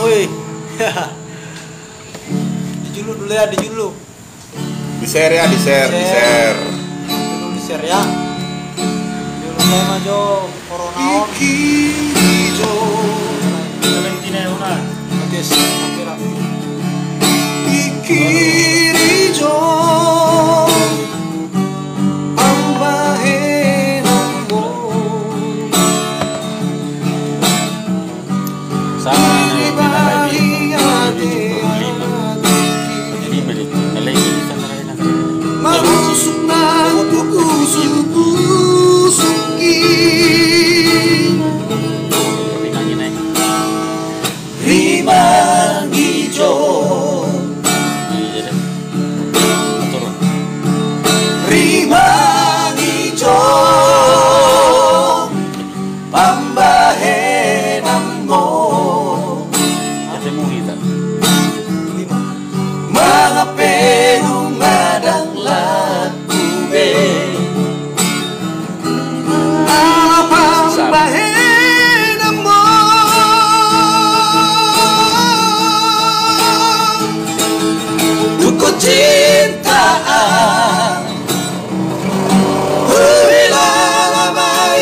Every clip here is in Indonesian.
woi. Dijulu dulu ya, dijulu. Di share ya, di share. Dulu di share ya. Dulu sama Jo Corona. Valentina una. Oke, akhirnya. Ikirijo ambahenambo Sama jadi beli lagi kita marusuk na tukusuku suki rimang hijau rimang hijau pambahenammo mga penungadang lakube pambahenammo duko cintaan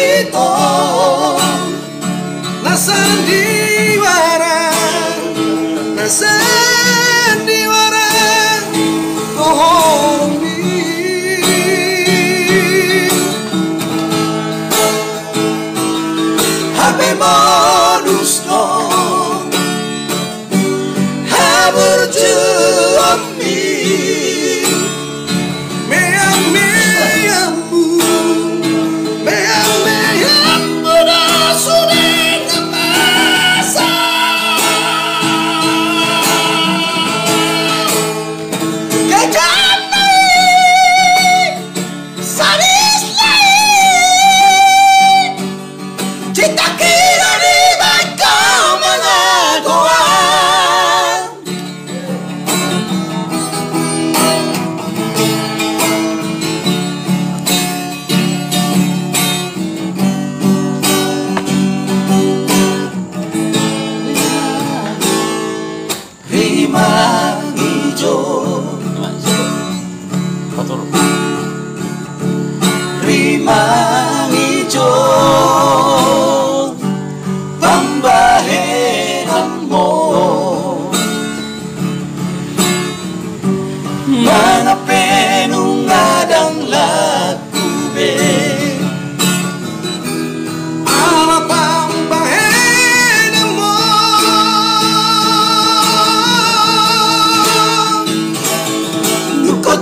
itu nasandiwara kohoni habe manusia haberjuang rimang hijau rimang hijau pambahenammo mga penungadang lakube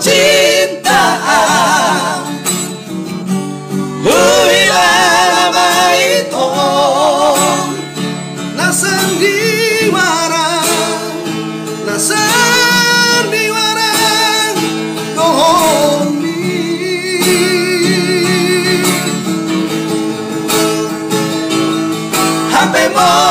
cintaan huilama itu nasandiwara kohoni hape mo